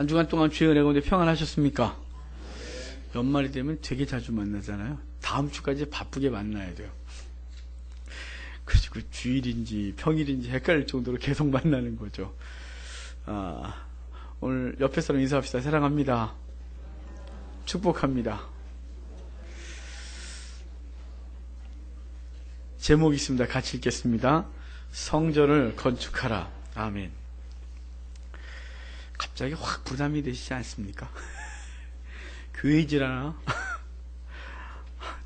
한 주간 동안 주의 은혜 가운데 평안하셨습니까? 연말이 되면 되게 자주 만나잖아요. 다음 주까지 바쁘게 만나야 돼요. 그리고 주일인지 평일인지 헷갈릴 정도로 계속 만나는 거죠. 오늘 옆에 사람 인사합시다. 사랑합니다. 축복합니다. 제목이 있습니다. 같이 읽겠습니다. 성전을 건축하라. 아멘. 갑자기 확 부담이 되시지 않습니까? 교회질하나?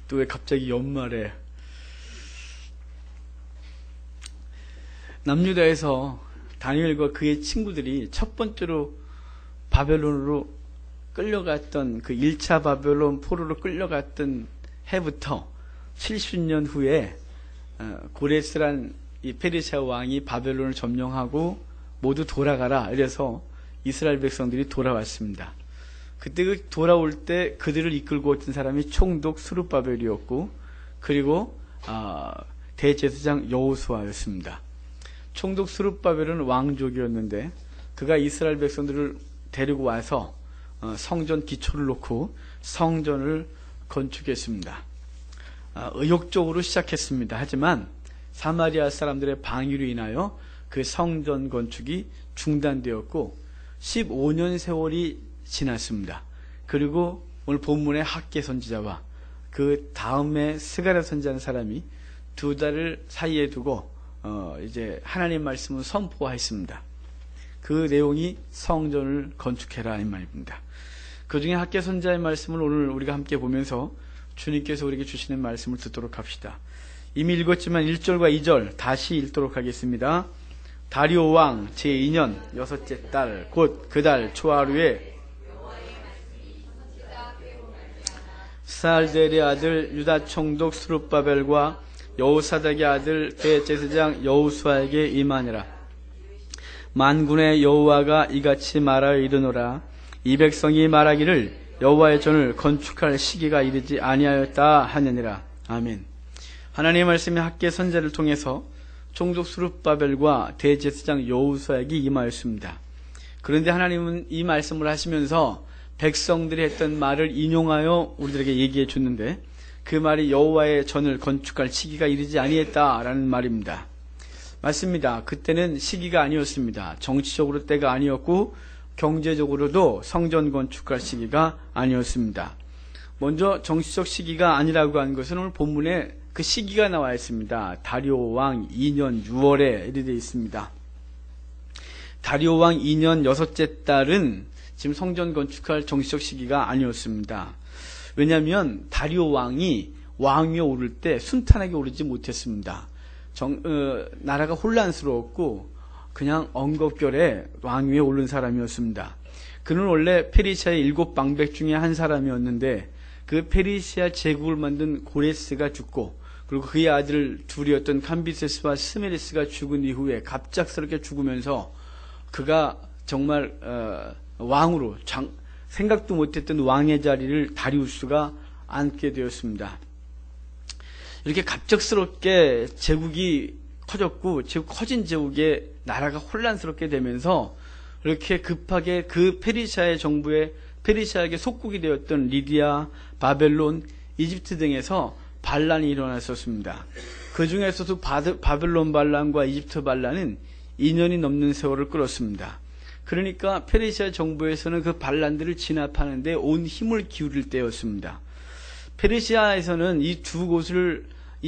또 왜 갑자기 연말에 남유다에서 다니엘과 그의 친구들이 첫 번째로 바벨론으로 끌려갔던 그 1차 바벨론 포로로 끌려갔던 해부터 70년 후에 고레스란 이 페르시아 왕이 바벨론을 점령하고 모두 돌아가라. 이래서 이스라엘 백성들이 돌아왔습니다. 그때 그 돌아올 때 그들을 이끌고 왔던 사람이 총독 스룹바벨이었고, 그리고 대제사장 여호수아였습니다. 총독 스룹바벨은 왕족이었는데 그가 이스라엘 백성들을 데리고 와서 성전 기초를 놓고 성전을 건축했습니다. 의욕적으로 시작했습니다. 하지만 사마리아 사람들의 방위로 인하여 그 성전 건축이 중단되었고 15년 세월이 지났습니다. 그리고 오늘 본문의 학개 선지자와 그 다음에 스가랴 선지자는 사람이 2달을 사이에 두고 이제 하나님 말씀을 선포했습니다. 그 내용이 성전을 건축해라 이 말입니다. 그 중에 학개 선지자의 말씀을 오늘 우리가 함께 보면서 주님께서 우리에게 주시는 말씀을 듣도록 합시다. 이미 읽었지만 1절과 2절 다시 읽도록 하겠습니다. 다리오 왕 제2년 여섯째 달 곧 그 달 초하루에 스알델의 아들 유다 총독 스룹바벨과 여호사닥의 아들 대제사장 여호수아에게 임하니라. 만군의 여호와가 이같이 말하여 이르노라. 이 백성이 말하기를 여호와의 전을 건축할 시기가 이르지 아니하였다 하느니라. 아멘. 하나님의 말씀이 학개 선지자를 통해서 총독 스룹바벨과 대제사장 여호수아에게 임하였습니다. 그런데 하나님은 이 말씀을 하시면서 백성들이 했던 말을 인용하여 우리들에게 얘기해 줬는데 그 말이 여호와의 전을 건축할 시기가 이르지 아니했다라는 말입니다. 맞습니다. 그때는 시기가 아니었습니다. 정치적으로 때가 아니었고 경제적으로도 성전 건축할 시기가 아니었습니다. 먼저 정치적 시기가 아니라고 하는 것은 오늘 본문에 그 시기가 나와 있습니다. 다리오 왕 2년 6월에 이르게 되어 있습니다. 다리오 왕 2년 여섯째 달은 지금 성전 건축할 정치적 시기가 아니었습니다. 왜냐하면 다리오 왕이 왕위에 오를 때 순탄하게 오르지 못했습니다. 나라가 혼란스러웠고 그냥 엉겁결에 왕위에 오른 사람이었습니다. 그는 원래 페르시아의 7방백 중에 한 사람이었는데 그 페르시아 제국을 만든 고레스가 죽고 그리고 그의 아들 둘이었던 캄비세스와 스메리스가 죽은 이후에 갑작스럽게 죽으면서 그가 정말 왕으로 생각도 못했던 왕의 자리를 다리우스가 앉게 되었습니다. 이렇게 갑작스럽게 제국이 커졌고 커진 제국에 나라가 혼란스럽게 되면서 이렇게 급하게 그 페르시아의 정부에 페르시아에게 속국이 되었던 리디아, 바벨론, 이집트 등에서 반란이 일어났었습니다. 그 중에서도 바벨론 반란과 이집트 반란은 2년이 넘는 세월을 끌었습니다. 그러니까 페르시아 정부에서는 그 반란들을 진압하는 데 온 힘을 기울일 때였습니다. 페르시아에서는 이 두 곳을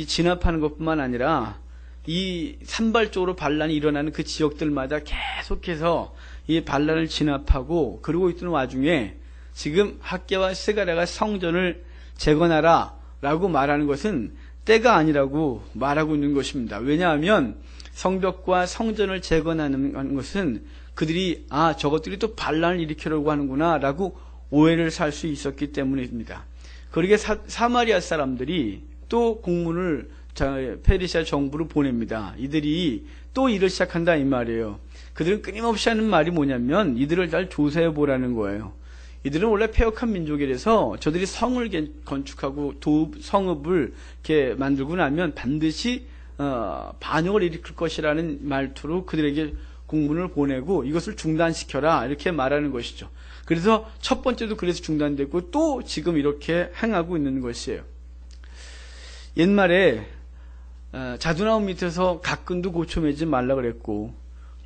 진압하는 것뿐만 아니라 이 산발적으로 반란이 일어나는 그 지역들마다 계속해서 이 반란을 진압하고 그러고 있던 와중에 지금 학개와 스가랴가 성전을 재건하라 라고 말하는 것은 때가 아니라고 말하고 있는 것입니다. 왜냐하면 성벽과 성전을 재건하는 것은 그들이 저것들이 또 반란을 일으키려고 하는구나 라고 오해를 살 수 있었기 때문입니다. 그러게 사마리아 사람들이 또 공문을 페르시아 정부로 보냅니다. 이들이 또 일을 시작한다 이 말이에요. 그들은 끊임없이 하는 말이 뭐냐면 이들을 잘 조사해 보라는 거예요. 이들은 원래 패역한 민족이라서 저들이 성을 건축하고 성읍을 이렇게 만들고 나면 반드시 반역을 일으킬 것이라는 말투로 그들에게 공문을 보내고 이것을 중단시켜라 이렇게 말하는 것이죠. 그래서 첫 번째도 그래서 중단됐고 또 지금 이렇게 행하고 있는 것이에요. 옛말에 자두나무 밑에서 갓끈도 고쳐매지 말라 그랬고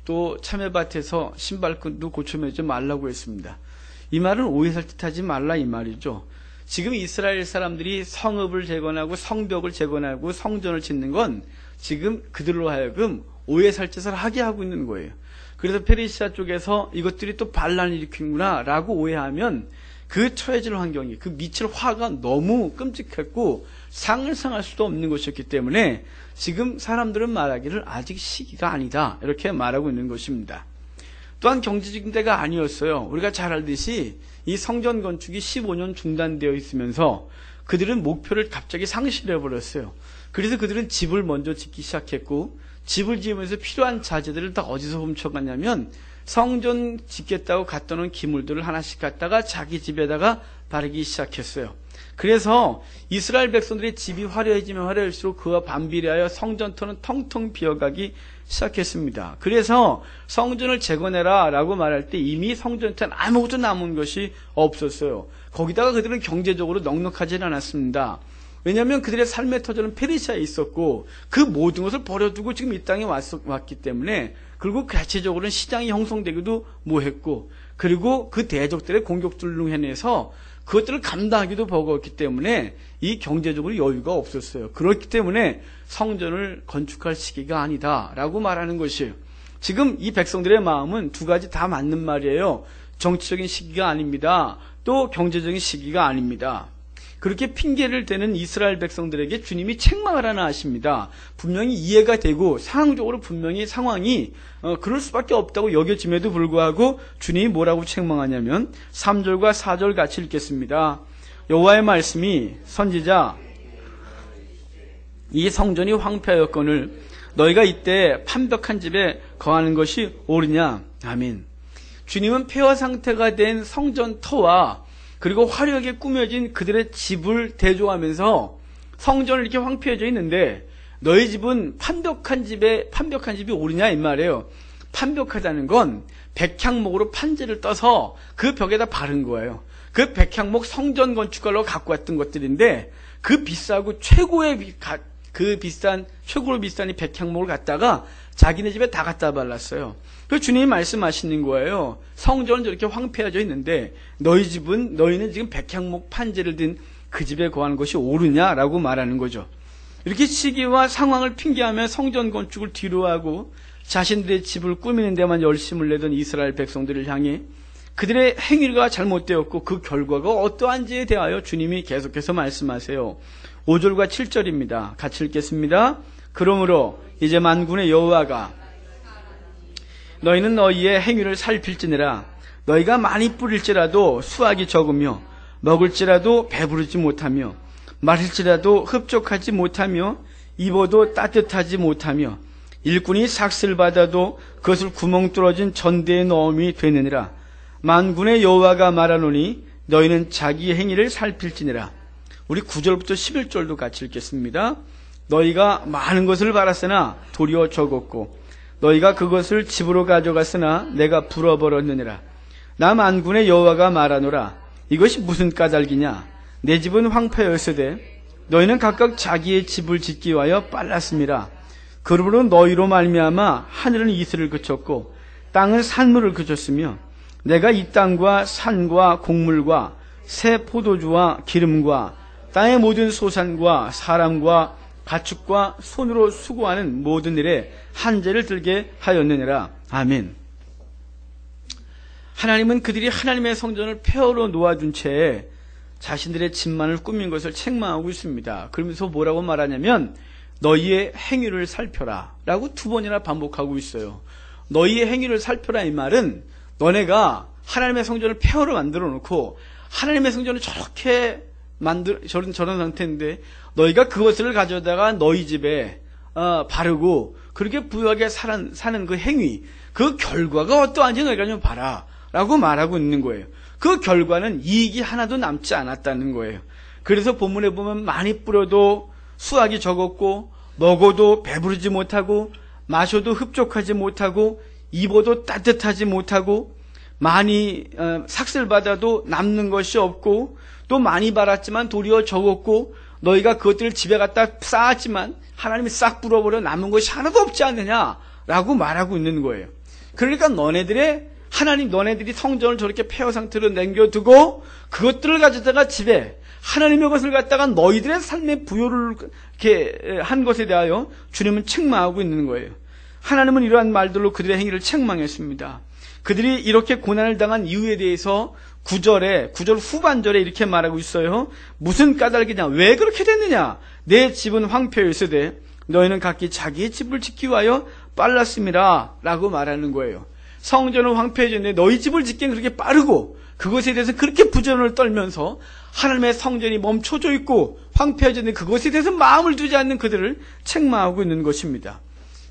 또 참외밭에서 신발끈도 고쳐매지 말라고 했습니다. 이 말은 오해살 뜻하지 말라 이 말이죠. 지금 이스라엘 사람들이 성읍을 재건하고 성벽을 재건하고 성전을 짓는 건 지금 그들로 하여금 오해살짓을 하게 하고 있는 거예요. 그래서 페르시아 쪽에서 이것들이 또 반란을 일으키는구나 라고 오해하면 그 처해질 환경이, 그 미칠 화가 너무 끔찍했고 상상할 수도 없는 것이었기 때문에 지금 사람들은 말하기를 아직 시기가 아니다 이렇게 말하고 있는 것입니다. 또한 경제적인 때가 아니었어요. 우리가 잘 알듯이 이 성전 건축이 15년 중단되어 있으면서 그들은 목표를 갑자기 상실해버렸어요. 그래서 그들은 집을 먼저 짓기 시작했고 집을 지으면서 필요한 자재들을 다 어디서 훔쳐갔냐면 성전 짓겠다고 갖다 놓은 기물들을 하나씩 갖다가 자기 집에다가 바르기 시작했어요. 그래서 이스라엘 백성들의 집이 화려해지면 화려할수록 그와 반비례하여 성전터는 텅텅 비어가기 시작했습니다. 그래서 성전을 재건해라 라고 말할 때 이미 성전터는 아무것도 남은 것이 없었어요. 거기다가 그들은 경제적으로 넉넉하지는 않았습니다. 왜냐하면 그들의 삶의 터전은 페르시아에 있었고 그 모든 것을 버려두고 지금 이 땅에 왔기 때문에, 그리고 가치적으로는 시장이 형성되기도 뭐했고, 그리고 그 대적들의 공격들로 인해서 그것들을 감당하기도 버거웠기 때문에 이 경제적으로 여유가 없었어요. 그렇기 때문에 성전을 건축할 시기가 아니다라고 말하는 것이에요. 지금 이 백성들의 마음은 두 가지 다 맞는 말이에요. 정치적인 시기가 아닙니다. 또 경제적인 시기가 아닙니다. 그렇게 핑계를 대는 이스라엘 백성들에게 주님이 책망을 하나 하십니다. 분명히 이해가 되고 상황적으로 분명히 상황이 그럴 수밖에 없다고 여겨짐에도 불구하고 주님이 뭐라고 책망하냐면 3절과 4절 같이 읽겠습니다. 여호와의 말씀이 선지자 이 성전이 황폐하였거늘 너희가 이때 판벽한 집에 거하는 것이 옳으냐. 아멘. 주님은 폐허 상태가 된 성전터와 그리고 화려하게 꾸며진 그들의 집을 대조하면서 성전을 이렇게 황폐해져 있는데 너희 집은 판벽한 집이 옳으냐 이 말이에요. 판벽하다는 건 백향목으로 판재를 떠서 그 벽에다 바른 거예요. 그 백향목 성전 건축하려고 갖고 왔던 것들인데 그 비싸고 최고로 비싼 이 백향목을 갖다가 자기네 집에 다 갖다 발랐어요. 그래서 주님이 말씀하시는 거예요. 성전은 저렇게 황폐해져 있는데 너희는 지금 백향목 판재를 든 그 집에 거하는 것이 옳으냐라고 말하는 거죠. 이렇게 시기와 상황을 핑계하며 성전 건축을 뒤로하고 자신들의 집을 꾸미는 데만 열심을 내던 이스라엘 백성들을 향해 그들의 행위가 잘못되었고 그 결과가 어떠한지에 대하여 주님이 계속해서 말씀하세요. 5절과 7절입니다. 같이 읽겠습니다. 그러므로 이제 만군의 여호와가 너희는 너희의 행위를 살필지니라. 너희가 많이 뿌릴지라도 수확이 적으며 먹을지라도 배부르지 못하며 마실지라도 흡족하지 못하며 입어도 따뜻하지 못하며 일꾼이 삭슬 받아도 그것을 구멍 뚫어진 전대에 넣음이 되느니라. 만군의 여호와가 말하노니 너희는 자기 행위를 살필지니라. 우리 9절부터 11절도 같이 읽겠습니다. 너희가 많은 것을 바랐으나 도리어 적었고 너희가 그것을 집으로 가져갔으나 내가 불어버렸느니라. 나 만군의 여호와가 말하노라. 이것이 무슨 까닭이냐. 내 집은 황폐하였으되 너희는 각각 자기의 집을 짓기 위하여 빨랐음이라. 그러므로 너희로 말미암아 하늘은 이슬을 그쳤고 땅은 산물을 그쳤으며 내가 이 땅과 산과 곡물과 새 포도주와 기름과 땅의 모든 소산과 사람과 가축과 손으로 수고하는 모든 일에 한재를 들게 하였느니라. 아멘. 하나님은 그들이 하나님의 성전을 폐허로 놓아둔 채 자신들의 집만을 꾸민 것을 책망하고 있습니다. 그러면서 뭐라고 말하냐면 너희의 행위를 살펴라 라고 2번이나 반복하고 있어요. 너희의 행위를 살펴라 이 말은 너네가 하나님의 성전을 폐허로 만들어 놓고 하나님의 성전을 저렇게 저런 상태인데 너희가 그것을 가져다가 너희 집에 바르고 그렇게 부유하게 사는 그 행위, 그 결과가 어떠한지 너희가 좀 봐라 라고 말하고 있는 거예요. 그 결과는 이익이 하나도 남지 않았다는 거예요. 그래서 본문에 보면 많이 뿌려도 수확이 적었고 먹어도 배부르지 못하고 마셔도 흡족하지 못하고 입어도 따뜻하지 못하고 많이 삭슬받아도 남는 것이 없고 또 많이 받았지만 도리어 적었고 너희가 그것들을 집에 갖다 쌓았지만 하나님이 싹 불어버려 남은 것이 하나도 없지 않느냐라고 말하고 있는 거예요. 그러니까 너네들이 성전을 저렇게 폐허 상태로 남겨두고 그것들을 가져다가 집에 하나님의 것을 갖다가 너희들의 삶의 부요를 이렇게 한 것에 대하여 주님은 책망하고 있는 거예요. 하나님은 이러한 말들로 그들의 행위를 책망했습니다. 그들이 이렇게 고난을 당한 이유에 대해서 9절 후반절에 이렇게 말하고 있어요. 무슨 까닭이냐? 왜 그렇게 됐느냐? 내 집은 황폐했으되 너희는 각기 자기의 집을 짓기 위하여 빨랐음이라 라고 말하는 거예요. 성전은 황폐해졌는데 너희 집을 짓기엔 그렇게 빠르고 그것에 대해서 그렇게 부전을 떨면서 하나님의 성전이 멈춰져 있고 황폐해졌는데 그것에 대해서 마음을 두지 않는 그들을 책망하고 있는 것입니다.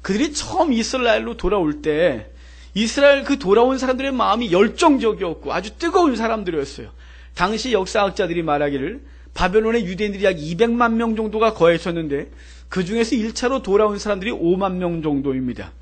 그들이 처음 이스라엘로 돌아올 때 이스라엘 그 돌아온 사람들의 마음이 열정적이었고 아주 뜨거운 사람들이었어요. 당시 역사학자들이 말하기를 바벨론의 유대인들이 약 200만 명 정도가 거했었는데 그 중에서 1차로 돌아온 사람들이 5만 명 정도입니다.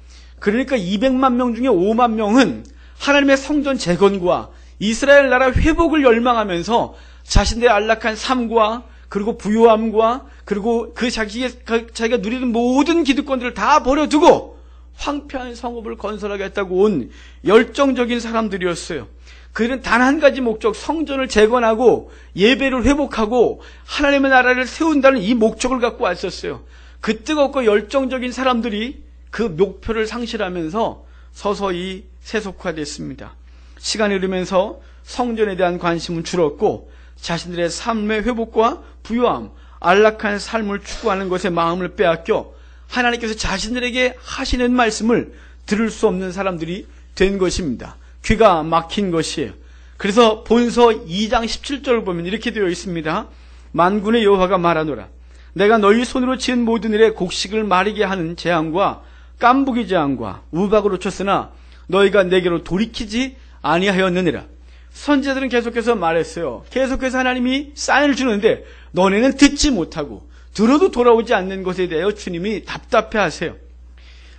그러니까 200만 명 중에 5만 명은 하나님의 성전 재건과 이스라엘 나라 회복을 열망하면서 자신들의 안락한 삶과 그리고 부요함과 그리고 자기가 누리는 모든 기득권들을 다 버려두고 황폐한 성읍을 건설하겠다고 온 열정적인 사람들이었어요. 그들은 단 한 가지 목적, 성전을 재건하고 예배를 회복하고 하나님의 나라를 세운다는 이 목적을 갖고 왔었어요. 그 뜨겁고 열정적인 사람들이 그 목표를 상실하면서 서서히 세속화됐습니다. 시간이 흐르면서 성전에 대한 관심은 줄었고 자신들의 삶의 회복과 부요함, 안락한 삶을 추구하는 것에 마음을 빼앗겨 하나님께서 자신들에게 하시는 말씀을 들을 수 없는 사람들이 된 것입니다. 귀가 막힌 것이에요. 그래서 본서 2장 17절을 보면 이렇게 되어 있습니다. 만군의 여호와가 말하노라. 내가 너희 손으로 지은 모든 일에 곡식을 마르게 하는 재앙과 깐부기 재앙과 우박으로 쳤으나 너희가 내게로 돌이키지 아니하였느니라. 선지자들은 계속해서 말했어요. 계속해서 하나님이 사인을 주는데 너네는 듣지 못하고 들어도 돌아오지 않는 것에 대하여 주님이 답답해하세요.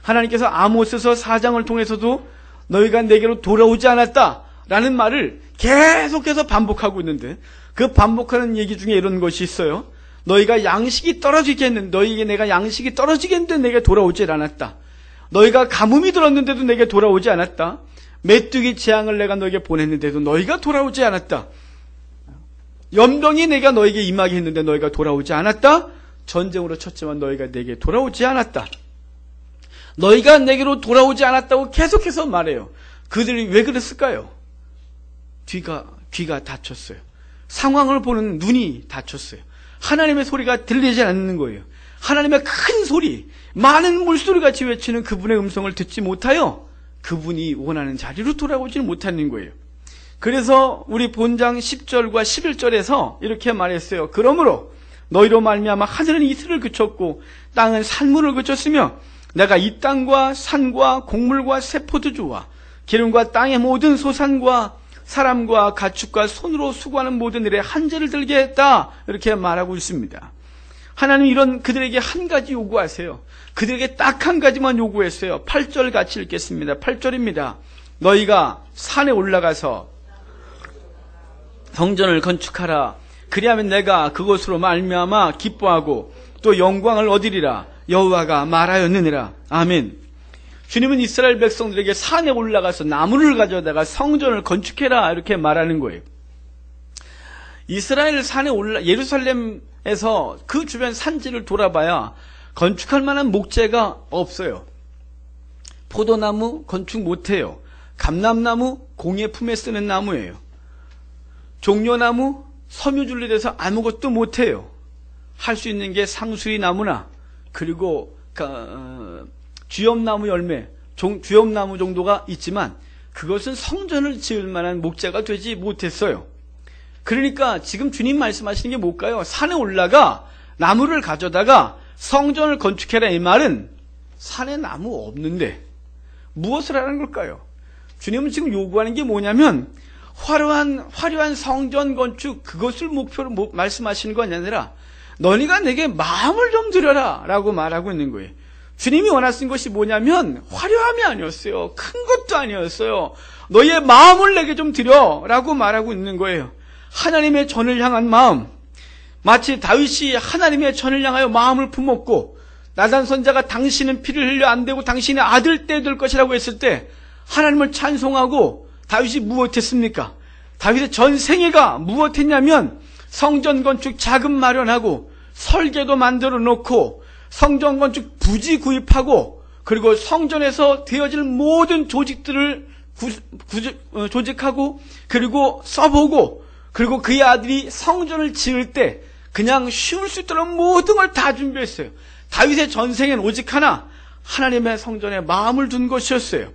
하나님께서 아모스서 4장을 통해서도 너희가 내게로 돌아오지 않았다라는 말을 계속해서 반복하고 있는데 그 반복하는 얘기 중에 이런 것이 있어요. 너희가 양식이 떨어지겠는데 너희에게 내가 양식이 떨어지겠는데 내게 돌아오지 않았다. 너희가 가뭄이 들었는데도 내게 돌아오지 않았다. 메뚜기 재앙을 내가 너에게 보냈는데도 너희가 돌아오지 않았다. 연병이 내가 너에게 임하게 했는데 너희가 돌아오지 않았다. 전쟁으로 쳤지만 너희가 내게 돌아오지 않았다. 너희가 내게로 돌아오지 않았다고 계속해서 말해요. 그들이 왜 그랬을까요? 귀가 닫혔어요. 상황을 보는 눈이 닫혔어요. 하나님의 소리가 들리지 않는 거예요. 하나님의 큰 소리, 많은 물소리 같이 외치는 그분의 음성을 듣지 못하여 그분이 원하는 자리로 돌아오지는 못하는 거예요. 그래서 우리 본장 10절과 11절에서 이렇게 말했어요. 그러므로 너희로 말미암아 하늘은 이슬을 그쳤고 땅은 산물을 그쳤으며 내가 이 땅과 산과 곡물과 세포도주와 기름과 땅의 모든 소산과 사람과 가축과 손으로 수고하는 모든 일에 한재를 들게 했다. 이렇게 말하고 있습니다. 하나님 이런 그들에게 한 가지 요구하세요. 그들에게 딱 한 가지만 요구했어요. 8절 같이 읽겠습니다. 8절입니다. 너희가 산에 올라가서 성전을 건축하라. 그리하면 내가 그것으로 말미암아 기뻐하고 또 영광을 얻으리라. 여호와가 말하였느니라. 아멘. 주님은 이스라엘 백성들에게 산에 올라가서 나무를 가져다가 성전을 건축해라 이렇게 말하는 거예요. 이스라엘 산에 예루살렘에서 그 주변 산지를 돌아봐야 건축할 만한 목재가 없어요. 포도나무 건축 못해요. 감람나무 공예품에 쓰는 나무예요. 종려나무 섬유줄에 대해서 아무것도 못해요. 할 수 있는 게 상수리 나무나 그리고 쥐엄나무 열매, 쥐엄나무 정도가 있지만 그것은 성전을 지을 만한 목재가 되지 못했어요. 그러니까 지금 주님 말씀하시는 게 뭘까요? 산에 올라가 나무를 가져다가 성전을 건축해라 이 말은 산에 나무 없는데 무엇을 하라는 걸까요? 주님은 지금 요구하는 게 뭐냐면 화려한 성전 건축 그것을 목표로 말씀하시는 건 아니라 너희가 내게 마음을 좀 드려라 라고 말하고 있는 거예요. 주님이 원하신 것이 뭐냐면 화려함이 아니었어요. 큰 것도 아니었어요. 너희의 마음을 내게 좀 드려 라고 말하고 있는 거예요. 하나님의 전을 향한 마음, 마치 다윗이 하나님의 전을 향하여 마음을 품었고 나단 선자가 당신은 피를 흘려 안 되고 당신의 아들 때 될 것이라고 했을 때 하나님을 찬송하고 다윗이 무엇했습니까? 다윗의 전생애가 무엇했냐면 성전 건축 자금 마련하고 설계도 만들어 놓고 성전 건축 부지 구입하고 그리고 성전에서 되어질 모든 조직들을 조직하고 그리고 써보고 그리고 그의 아들이 성전을 지을 때 그냥 쉬울 수 있도록 모든 걸 다 준비했어요. 다윗의 전생엔 오직 하나, 하나님의 성전에 마음을 둔 것이었어요.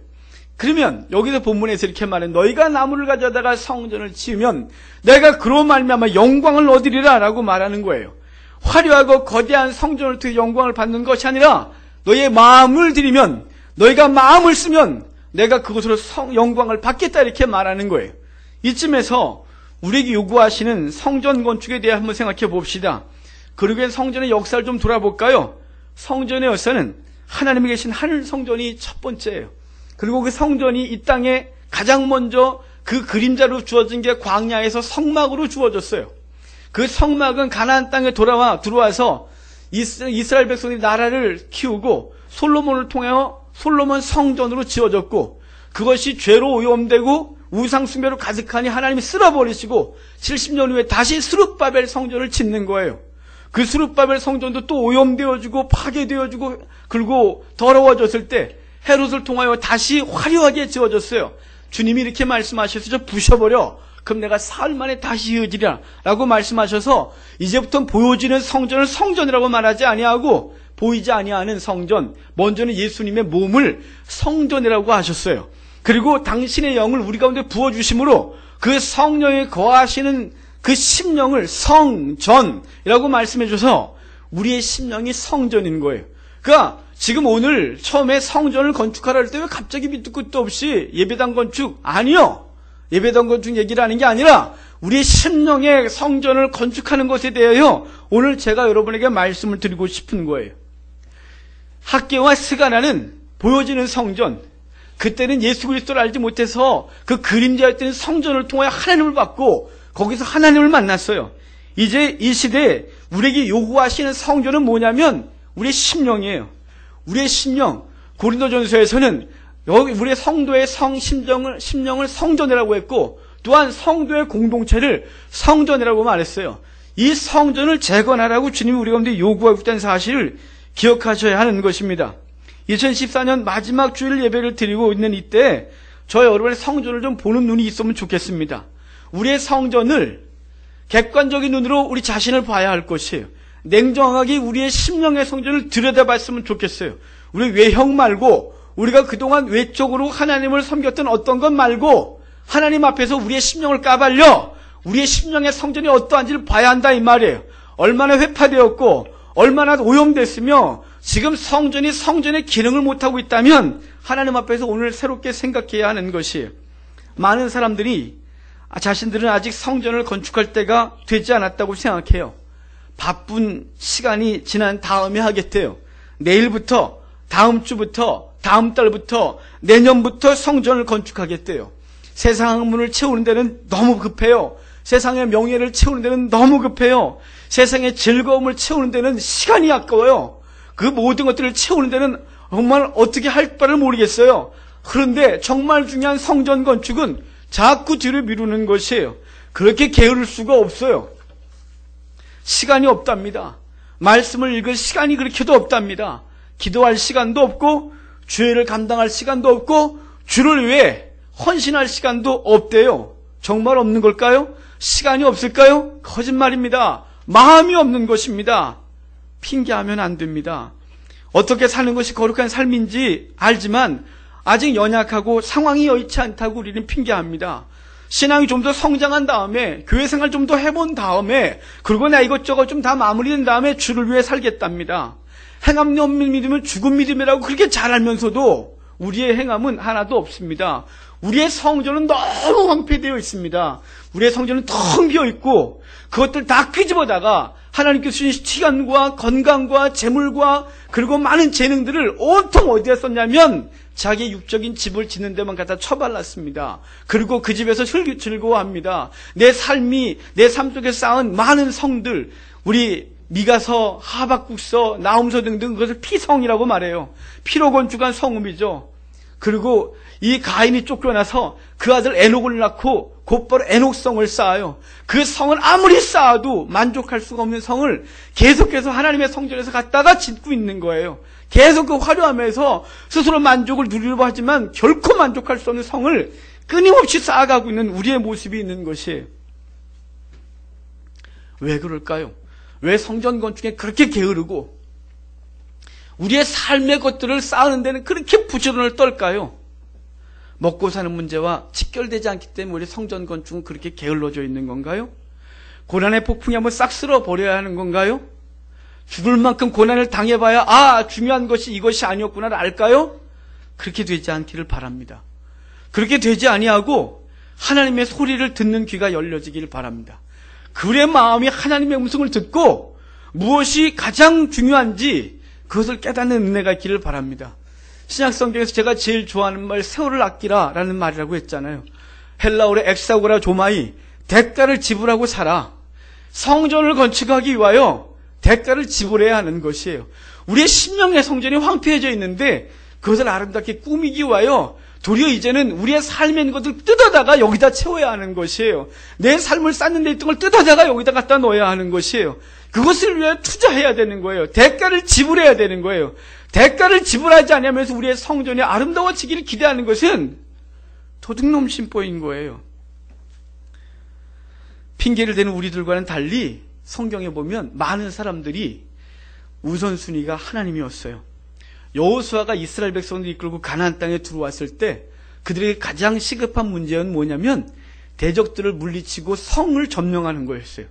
그러면 여기서 본문에서 이렇게 말해, 너희가 나무를 가져다가 성전을 지으면 내가 그로 말미암아 영광을 얻으리라 라고 말하는 거예요. 화려하고 거대한 성전을 통해 영광을 받는 것이 아니라 너희의 마음을 들이면, 너희가 마음을 쓰면 내가 그것으로 영광을 받겠다 이렇게 말하는 거예요. 이쯤에서 우리에게 요구하시는 성전 건축에 대해 한번 생각해 봅시다. 그러기엔 성전의 역사를 좀 돌아볼까요? 성전의 역사는 하나님이 계신 하늘 성전이 첫 번째예요. 그리고 그 성전이 이 땅에 가장 먼저 그 그림자로 주어진 게 광야에서 성막으로 주어졌어요. 그 성막은 가나안 땅에 들어와서 이스라엘 백성들이 나라를 키우고 솔로몬을 통하여 솔로몬 성전으로 지어졌고 그것이 죄로 오염되고 우상 숭배로 가득하니 하나님이 쓸어버리시고 70년 후에 다시 스룹바벨 성전을 짓는 거예요. 그 스룹바벨 성전도 또 오염되어지고 파괴되어지고 그리고 더러워졌을 때 헤롯을 통하여 다시 화려하게 지어졌어요. 주님이 이렇게 말씀하셔서 부셔버려. 그럼 내가 사흘 만에 다시 이어지리라 라고 말씀하셔서 이제부터 보여지는 성전을 성전이라고 말하지 아니하고 보이지 아니하는 성전, 먼저는 예수님의 몸을 성전이라고 하셨어요. 그리고 당신의 영을 우리 가운데 부어주심으로 그 성령에 거하시는 그 심령을 성전이라고 말씀해 줘서 우리의 심령이 성전인 거예요. 그러니까 지금 오늘 처음에 성전을 건축하라 할 때 왜 갑자기 밑도 끝도 없이 예배당 건축? 아니요. 예배당 건축 얘기를 하는 게 아니라 우리의 심령의 성전을 건축하는 것에 대하여 오늘 제가 여러분에게 말씀을 드리고 싶은 거예요. 학개와 스가랴는 보여지는 성전, 그때는 예수 그리스도를 알지 못해서 그 그림자였던 성전을 통하여 하나님을 받고 거기서 하나님을 만났어요. 이제 이 시대에 우리에게 요구하시는 성전은 뭐냐면 우리의 심령이에요. 우리의 심령. 고린도전서에서는 여기 우리의 성도의 심령을 성전이라고 했고 또한 성도의 공동체를 성전이라고 말했어요. 이 성전을 재건하라고 주님이 우리 가운데 요구하고 있다는 사실을 기억하셔야 하는 것입니다. 2014년 마지막 주일 예배를 드리고 있는 이때 저 여러분의 성전을 좀 보는 눈이 있으면 좋겠습니다. 우리의 성전을 객관적인 눈으로 우리 자신을 봐야 할 것이에요. 냉정하게 우리의 심령의 성전을 들여다봤으면 좋겠어요. 우리 외형 말고 우리가 그동안 외적으로 하나님을 섬겼던 어떤 것 말고 하나님 앞에서 우리의 심령을 까발려 우리의 심령의 성전이 어떠한지를 봐야 한다 이 말이에요. 얼마나 회파되었고 얼마나 오염됐으며 지금 성전이 성전의 기능을 못하고 있다면 하나님 앞에서 오늘 새롭게 생각해야 하는 것이에요. 많은 사람들이 자신들은 아직 성전을 건축할 때가 되지 않았다고 생각해요. 바쁜 시간이 지난 다음에 하겠대요. 내일부터, 다음 주부터, 다음 달부터, 내년부터 성전을 건축하겠대요. 세상 학문을 채우는 데는 너무 급해요. 세상의 명예를 채우는 데는 너무 급해요. 세상의 즐거움을 채우는 데는 시간이 아까워요. 그 모든 것들을 채우는 데는 정말 어떻게 할 바를 모르겠어요. 그런데 정말 중요한 성전 건축은 자꾸 뒤로 미루는 것이에요. 그렇게 게으를 수가 없어요. 시간이 없답니다. 말씀을 읽을 시간이 그렇게도 없답니다. 기도할 시간도 없고 죄를 감당할 시간도 없고 주를 위해 헌신할 시간도 없대요. 정말 없는 걸까요? 시간이 없을까요? 거짓말입니다. 마음이 없는 것입니다. 핑계하면 안 됩니다. 어떻게 사는 것이 거룩한 삶인지 알지만 아직 연약하고 상황이 여의치 않다고 우리는 핑계합니다. 신앙이 좀 더 성장한 다음에 교회 생활 좀 더 해본 다음에 그리고 나 이것저것 좀 다 마무리된 다음에 주를 위해 살겠답니다. 행함이 없는 믿음은 죽은 믿음이라고 그렇게 잘 알면서도 우리의 행함은 하나도 없습니다. 우리의 성전은 너무 황폐되어 있습니다. 우리의 성전은 텅 비어 있고 그것들 다 끄집어다가 하나님께서 주신 시간과 건강과 재물과 그리고 많은 재능들을 온통 어디에 썼냐면 자기 육적인 집을 짓는 데만 갖다 처발랐습니다. 그리고 그 집에서 즐거워합니다. 내 삶 속에 쌓은 많은 성들, 우리 미가서, 하박국서, 나훔서 등등 그것을 피성이라고 말해요. 피로 건축한 성읍이죠. 그리고 이 가인이 쫓겨나서 그 아들 에녹을 낳고 곧바로 에녹성을 쌓아요. 그 성을 아무리 쌓아도 만족할 수가 없는 성을 계속해서 하나님의 성전에서 갖다가 짓고 있는 거예요. 계속 그 화려함에서 스스로 만족을 누리려고 하지만 결코 만족할 수 없는 성을 끊임없이 쌓아가고 있는 우리의 모습이 있는 것이에요. 왜 그럴까요? 왜 성전 건축에 그렇게 게으르고 우리의 삶의 것들을 쌓는 데는 그렇게 부지런을 떨까요? 먹고 사는 문제와 직결되지 않기 때문에 우리 성전 건축은 그렇게 게을러져 있는 건가요? 고난의 폭풍이 한번 싹 쓸어버려야 하는 건가요? 죽을 만큼 고난을 당해봐야 중요한 것이 이것이 아니었구나를 알까요? 그렇게 되지 않기를 바랍니다. 그렇게 되지 아니하고 하나님의 소리를 듣는 귀가 열려지기를 바랍니다. 그의 마음이 하나님의 음성을 듣고 무엇이 가장 중요한지 그것을 깨닫는 은혜가 있기를 바랍니다. 신약성경에서 제가 제일 좋아하는 말 세월을 아끼라 라는 말이라고 했잖아요. 헬라어로 엑사고라 조마이, 대가를 지불하고 살아. 성전을 건축하기 위하여 대가를 지불해야 하는 것이에요. 우리의 심령의 성전이 황폐해져 있는데 그것을 아름답게 꾸미기 위하여 도리어 이제는 우리의 삶에 있는 것을 뜯어다가 여기다 채워야 하는 것이에요. 내 삶을 쌓는 데 있던 걸 뜯어다가 여기다 갖다 넣어야 하는 것이에요. 그것을 위해 투자해야 되는 거예요. 대가를 지불해야 되는 거예요. 대가를 지불하지 않으면서 우리의 성전이 아름다워지기를 기대하는 것은 도둑놈 심보인 거예요. 핑계를 대는 우리들과는 달리 성경에 보면 많은 사람들이 우선순위가 하나님이었어요. 여호수아가 이스라엘 백성들을 이끌고 가나안 땅에 들어왔을 때 그들에게 가장 시급한 문제는 뭐냐면 대적들을 물리치고 성을 점령하는 거였어요.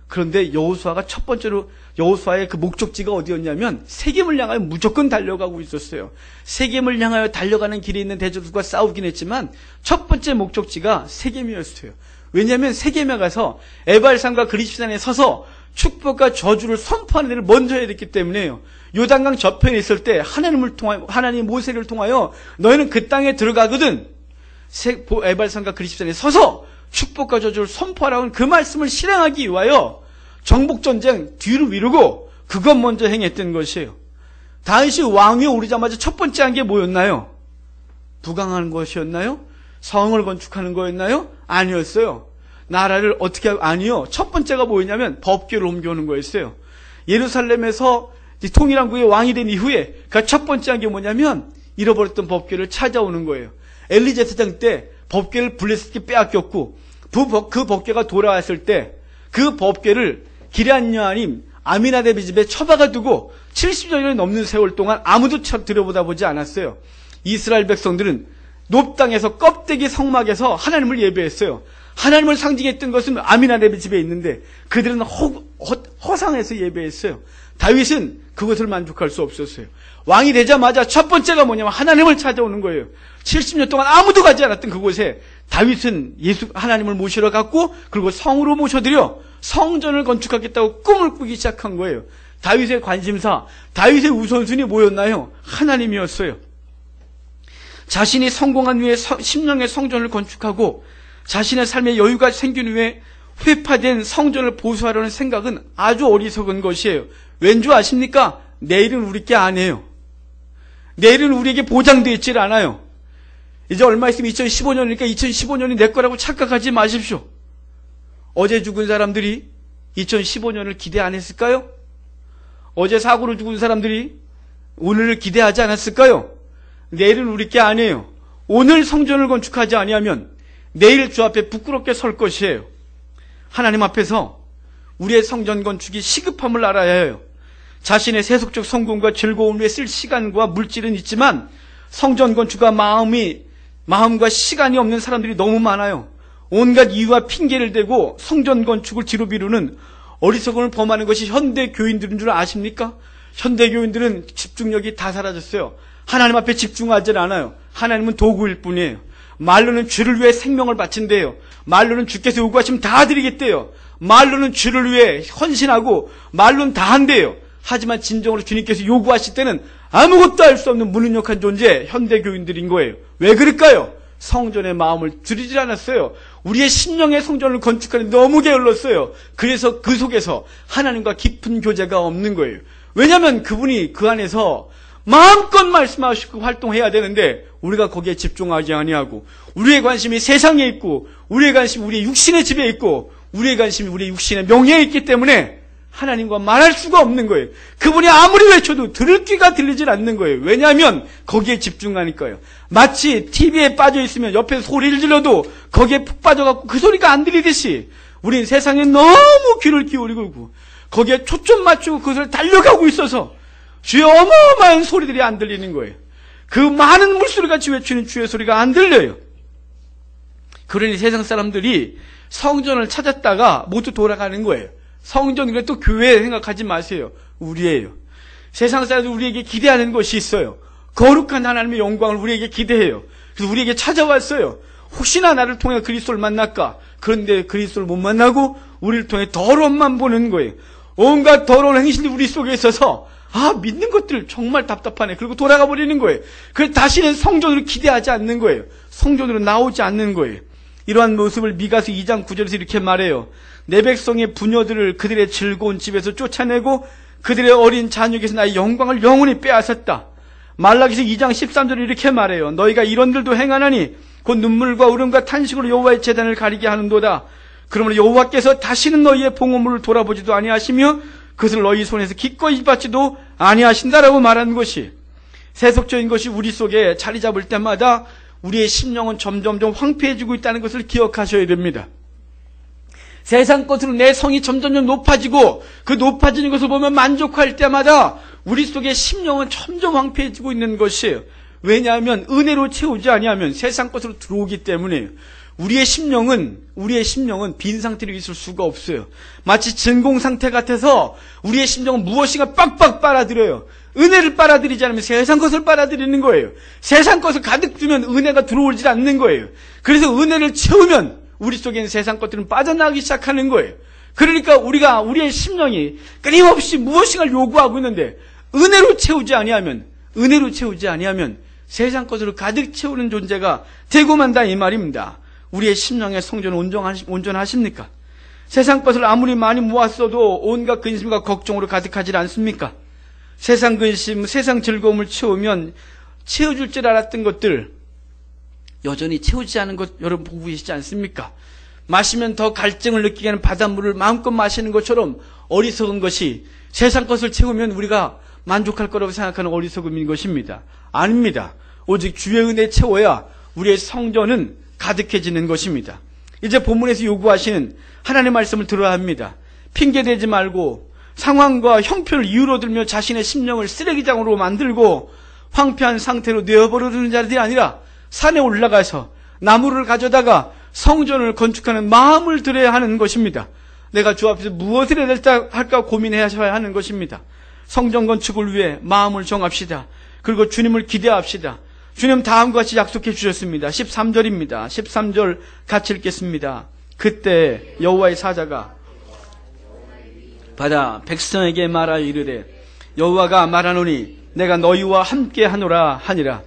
그런데 여호수아가 첫 번째로 여호수아의 그 목적지가 어디였냐면 세겜을 향하여 무조건 달려가고 있었어요. 세겜을 향하여 달려가는 길에 있는 대적들과 싸우긴 했지만 첫 번째 목적지가 세겜이었어요. 왜냐하면 세겜에 가서 에발산과 그리시산에 서서 축복과 저주를 선포하는 일을 먼저 해야 됐기 때문에요. 요단강 저편에 있을 때 하나님 모세를 통하여 너희는 그 땅에 들어가거든 에발산과 그리시산에 서서 축복과 저주를 선포하라는 그 말씀을 실행하기 위하여 정복전쟁 뒤로 미루고 그것 먼저 행했던 것이에요. 다윗이 왕위에 오르자마자 첫 번째 한 게 뭐였나요? 부강하는 것이었나요? 성을 건축하는 거였나요? 아니었어요. 나라를 어떻게 아니요. 첫 번째가 뭐였냐면 법궤를 옮겨오는 거였어요. 예루살렘에서 통일한 국의 왕이 된 이후에 그 첫 번째 한 게 뭐냐면 잃어버렸던 법궤를 찾아오는 거예요. 엘리 제사장 때 법궤를 블레셋께 빼앗겼고 그 법궤가 돌아왔을 때 그 법궤를 기럇 여하님 아미나답의 집에 처박아 두고 70년이 넘는 세월 동안 아무도 들여다보지 않았어요. 이스라엘 백성들은 높당에서 껍데기 성막에서 하나님을 예배했어요. 하나님을 상징했던 것은 아미나답의 집에 있는데 그들은 허상에서 예배했어요. 다윗은 그것을 만족할 수 없었어요. 왕이 되자마자 첫 번째가 뭐냐면 하나님을 찾아오는 거예요. 70년 동안 아무도 가지 않았던 그곳에 다윗은 하나님을 모시러 갔고 그리고 성으로 모셔드려 성전을 건축하겠다고 꿈을 꾸기 시작한 거예요. 다윗의 관심사, 다윗의 우선순위 뭐였나요? 하나님이었어요. 자신이 성공한 후에 심령의 성전을 건축하고 자신의 삶에 여유가 생긴 후에 회파된 성전을 보수하려는 생각은 아주 어리석은 것이에요. 왠지 아십니까? 내일은 우리 게 아니에요. 내일은 우리에게 보장되어 있질 않아요. 이제 얼마 있으면 2015년이니까 2015년이 내 거라고 착각하지 마십시오. 어제 죽은 사람들이 2015년을 기대 안 했을까요? 어제 사고로 죽은 사람들이 오늘을 기대하지 않았을까요? 내일은 우리 게 아니에요. 오늘 성전을 건축하지 아니하면 내일 주 앞에 부끄럽게 설 것이에요. 하나님 앞에서 우리의 성전 건축이 시급함을 알아야 해요. 자신의 세속적 성공과 즐거움 위에 쓸 시간과 물질은 있지만 성전 건축과 마음과 시간이 없는 사람들이 너무 많아요. 온갖 이유와 핑계를 대고 성전 건축을 뒤로 미루는 어리석음을 범하는 것이 현대 교인들인 줄 아십니까? 현대 교인들은 집중력이 다 사라졌어요. 하나님 앞에 집중하지 않아요. 하나님은 도구일 뿐이에요. 말로는 주를 위해 생명을 바친대요. 말로는 주께서 요구하시면 다 드리겠대요. 말로는 주를 위해 헌신하고 말로는 다 한대요. 하지만 진정으로 주님께서 요구하실 때는 아무것도 할 수 없는 무능력한 존재, 현대교인들인 거예요. 왜 그럴까요? 성전의 마음을 들이질 않았어요. 우리의 심령의 성전을 건축하는 데 너무 게을렀어요. 그래서 그 속에서 하나님과 깊은 교제가 없는 거예요. 왜냐하면 그분이 그 안에서 마음껏 말씀하시고 활동해야 되는데 우리가 거기에 집중하지 아니하고 우리의 관심이 세상에 있고 우리의 관심이 우리의 육신의 집에 있고 우리의 관심이 우리의 육신의 명예에 있기 때문에 하나님과 말할 수가 없는 거예요. 그분이 아무리 외쳐도 들을 귀가 들리질 않는 거예요. 왜냐하면 거기에 집중하니까요. 마치 TV에 빠져 있으면 옆에서 소리를 질러도 거기에 푹 빠져갖고 그 소리가 안 들리듯이 우리는 세상에 너무 귀를 기울이고 있고 거기에 초점 맞추고 그것을 달려가고 있어서 주의 어마어마한 소리들이 안 들리는 거예요. 그 많은 물소리같이 외치는 주의 소리가 안 들려요. 그러니 세상 사람들이 성전을 찾았다가 모두 돌아가는 거예요. 성전이래 또 교회 생각하지 마세요. 우리예요. 세상 사람들 우리에게 기대하는 것이 있어요. 거룩한 하나님의 영광을 우리에게 기대해요. 그래서 우리에게 찾아왔어요. 혹시나 나를 통해 그리스도를 만날까? 그런데 그리스도를 못 만나고 우리를 통해 더러움만 보는 거예요. 온갖 더러운 행실이 우리 속에 있어서 믿는 것들 정말 답답하네. 그리고 돌아가 버리는 거예요. 그래서 다시는 성전으로 기대하지 않는 거예요. 성전으로 나오지 않는 거예요. 이러한 모습을 미가서 2장 9절에서 이렇게 말해요. 내 백성의 부녀들을 그들의 즐거운 집에서 쫓아내고 그들의 어린 자녀에게서 나의 영광을 영원히 빼앗았다. 말라기서 2장 13절에 이렇게 말해요. 너희가 이런들도 행하나니 곧 눈물과 울음과 탄식으로 여호와의 제단을 가리게 하는도다. 그러므로 여호와께서 다시는 너희의 봉헌물을 돌아보지도 아니하시며 그것을 너희 손에서 기꺼이 받지도 아니하신다라고 말하는 것이 세속적인 것이 우리 속에 자리 잡을 때마다 우리의 심령은 점점점 황폐해지고 있다는 것을 기억하셔야 됩니다. 세상 것으로 내 성이 점점점 높아지고 그 높아지는 것을 보면 만족할 때마다 우리 속의 심령은 점점 황폐해지고 있는 것이에요. 왜냐하면 은혜로 채우지 아니하면 세상 것으로 들어오기 때문에요. 우리의 심령은 빈 상태로 있을 수가 없어요. 마치 진공 상태 같아서 우리의 심령은 무엇인가 빡빡 빨아들여요. 은혜를 빨아들이지 않으면 세상 것을 빨아들이는 거예요. 세상 것을 가득 두면 은혜가 들어오지 않는 거예요. 그래서 은혜를 채우면 우리 속에 있는 세상 것들은 빠져나가기 시작하는 거예요. 그러니까 우리의 심령이 끊임없이 무엇인가를 요구하고 있는데 은혜로 채우지 아니하면 세상 것으로 가득 채우는 존재가 되고 만다 이 말입니다. 우리의 심령의 성전은 온전하십니까? 세상 것을 아무리 많이 모았어도 온갖 근심과 걱정으로 가득하지 않습니까? 세상 근심, 세상 즐거움을 채우면 채워줄 줄 알았던 것들 여전히 채우지 않은 것 여러분 보고 계시지 않습니까? 마시면 더 갈증을 느끼게 하는 바닷물을 마음껏 마시는 것처럼 어리석은 것이 세상 것을 채우면 우리가 만족할 거라고 생각하는 어리석음인 것입니다. 아닙니다. 오직 주의 은혜 채워야 우리의 성전은 가득해지는 것입니다. 이제 본문에서 요구하시는 하나님의 말씀을 들어야 합니다. 핑계대지 말고 상황과 형편을 이유로 들며 자신의 심령을 쓰레기장으로 만들고 황폐한 상태로 내어버리는 자들이 아니라 산에 올라가서 나무를 가져다가 성전을 건축하는 마음을 들여야 하는 것입니다. 내가 주 앞에서 무엇을 해야 할까 고민해야 하는 것입니다. 성전 건축을 위해 마음을 정합시다. 그리고 주님을 기대합시다. 주님 다음과 같이 약속해 주셨습니다. 13절입니다. 13절 같이 읽겠습니다. 그때 여호와의 사자가 받아 백성에게 말하여 이르되 여호와가 말하노니 내가 너희와 함께 하노라 하니라.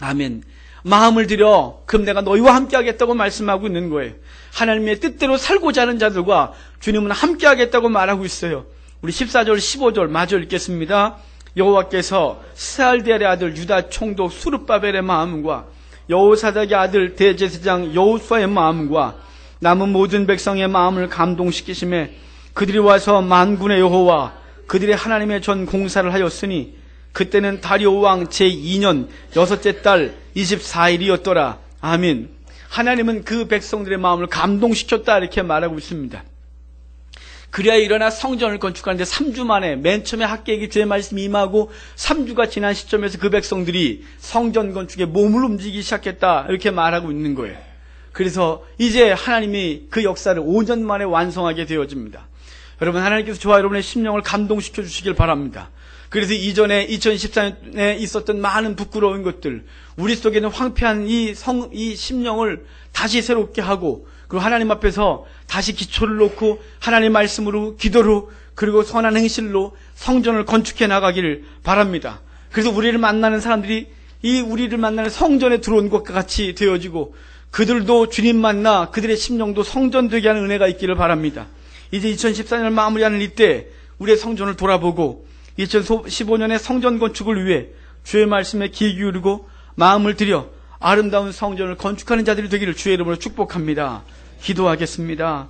아멘. 마음을 들여 그럼 내가 너희와 함께 하겠다고 말씀하고 있는 거예요. 하나님의 뜻대로 살고자 하는 자들과 주님은 함께 하겠다고 말하고 있어요. 우리 14절 15절 마저 읽겠습니다. 여호와께서 스알디엘의 아들 유다 총독 수르바벨의 마음과 여호사닥의 아들 대제사장 여호수아의 마음과 남은 모든 백성의 마음을 감동시키심에 그들이 와서 만군의 여호와 그들의 하나님의 전 공사를 하였으니 그때는 다리오 왕 제2년 여섯째 달 24일이었더라. 아멘. 하나님은 그 백성들의 마음을 감동시켰다 이렇게 말하고 있습니다. 그래야 일어나 성전을 건축하는데 3주 만에 맨 처음에 학계에게 주의 말씀이 임하고 3주가 지난 시점에서 그 백성들이 성전 건축에 몸을 움직이기 시작했다 이렇게 말하고 있는 거예요. 그래서 이제 하나님이 그 역사를 5년 만에 완성하게 되어집니다. 여러분, 하나님께서 저와 여러분의 심령을 감동시켜 주시길 바랍니다. 그래서 이전에 2014년에 있었던 많은 부끄러운 것들, 우리 속에는 황폐한 이 심령을 다시 새롭게 하고, 그리고 하나님 앞에서 다시 기초를 놓고 하나님 말씀으로, 기도로, 그리고 선한 행실로 성전을 건축해 나가기를 바랍니다. 그래서 우리를 만나는 사람들이 이 우리를 만나는 성전에 들어온 것과 같이 되어지고, 그들도 주님 만나 그들의 심령도 성전 되게 하는 은혜가 있기를 바랍니다. 이제 2014년을 마무리하는 이때 우리의 성전을 돌아보고 2015년의 성전 건축을 위해 주의 말씀에 귀 기울이고 마음을 들여 아름다운 성전을 건축하는 자들이 되기를 주의 이름으로 축복합니다. 기도하겠습니다.